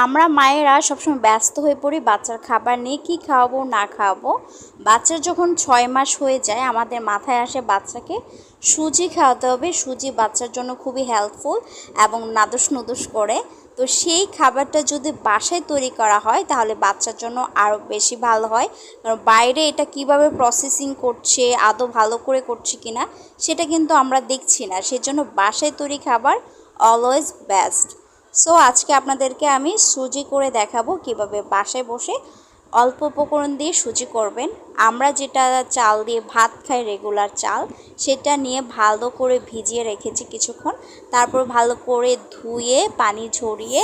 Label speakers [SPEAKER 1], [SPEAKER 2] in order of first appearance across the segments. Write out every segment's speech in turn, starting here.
[SPEAKER 1] আমরা মায়েরা সবসময় ব্যস্ত হয়ে পড়ি বাচ্চার খাবার নিয়ে, কী খাওয়াবো না খাওয়াবো। বাচ্চার যখন 6 মাস হয়ে যায় আমাদের মাথায় আসে বাচ্চাকে সুজি খাওয়াতে হবে। সুজি বাচ্চার জন্য খুবই হেল্পফুল এবং নাদুস নুদুস করে। তো সেই খাবারটা যদি বাসায় তৈরি করা হয় তাহলে বাচ্চার জন্য আরও বেশি ভালো হয়। কারণ বাইরে এটা কিভাবে প্রসেসিং করছে, আদৌ ভালো করে করছে কিনা সেটা কিন্তু আমরা দেখছি না। সেজন্য বাসায় তৈরি খাবার অলওয়েজ বেস্ট। সো আজকে আপনাদেরকে আমি সুজি করে দেখাবো কিভাবে বাসায় বসে অল্প উপকরণ দিয়ে সুজি করবেন। আমরা যেটা চাল দিয়ে ভাত খাই, রেগুলার চাল, সেটা নিয়ে ভালো করে ভিজিয়ে রেখেছি কিছুক্ষণ। তারপর ভালো করে ধুয়ে পানি ঝরিয়ে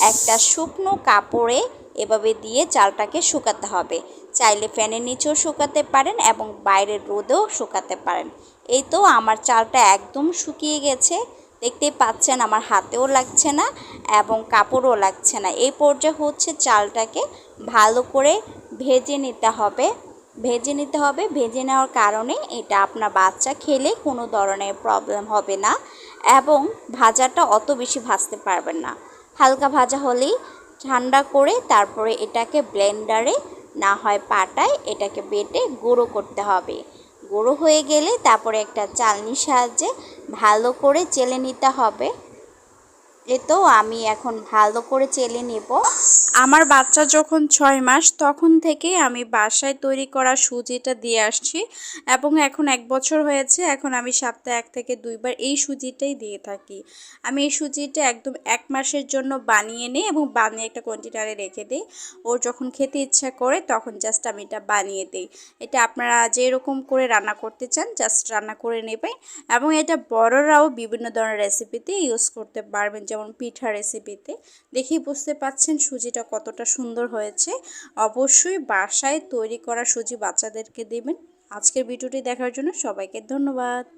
[SPEAKER 1] একটা শুকনো কাপড়ে এভাবে দিয়ে চালটাকে শুকাতে হবে। চাইলে ফ্যানের নিচেও শুকাতে পারেন এবং বাইরের রোদেও শুকাতে পারেন। এই তো আমার চালটা একদম শুকিয়ে গেছে, দেখতেই পাচ্ছেন আমার হাতেও লাগছে না এবং কাপড়ও লাগছে না। এই পর্যায়ে হচ্ছে চালটাকে ভালো করে ভেজে নিতে হবে। ভেজে নেওয়ার কারণে এটা আপনার বাচ্চা খেলে কোনো ধরনের প্রবলেম হবে না এবং ভাজাটা অত বেশি ভাজতে পারবেন না। হালকা ভাজা হলেই ঠান্ডা করে তারপরে এটাকে ব্লেন্ডারে না হয় পাটায় এটাকে বেটে গুঁড়ো করতে হবে। গুঁড়ো হয়ে গেলে তারপরে একটা চালনির সাহায্যে ভালো করে চেলে নিতে হবে। তো আমি এখন ভালো করে চেলে নেব। আমার বাচ্চা যখন 6 মাস তখন থেকে আমি বাসায় তৈরি করা সুজিটা দিয়ে আসছি এবং এখন 1 বছর হয়েছে। এখন আমি সপ্তাহে 1 থেকে 2 বার এই সুজিটাই দিয়ে থাকি। আমি এই সুজিটা একদম 1 মাসের জন্য বানিয়ে নিই এবং বানিয়ে একটা কন্টেনারে রেখে দিই। ওর যখন খেতে ইচ্ছা করে তখন জাস্ট আমি এটা বানিয়ে দিই। এটা আপনারা যেরকম করে রান্না করতে চান জাস্ট রান্না করে নেবেন এবং এটা বড়রাও বিভিন্ন ধরনের রেসিপিতে ইউজ করতে পারবেন, যেমন পিঠা রেসিপিতে। দেখেই বুঝতে পাচ্ছেন সুজিটা কতটা সুন্দর হয়েছে। অবশ্যই বাসায় তৈরি করা সুজি বাচ্চাদেরকে দেবেন। আজকের ভিডিওটি দেখার জন্য সবাইকে ধন্যবাদ।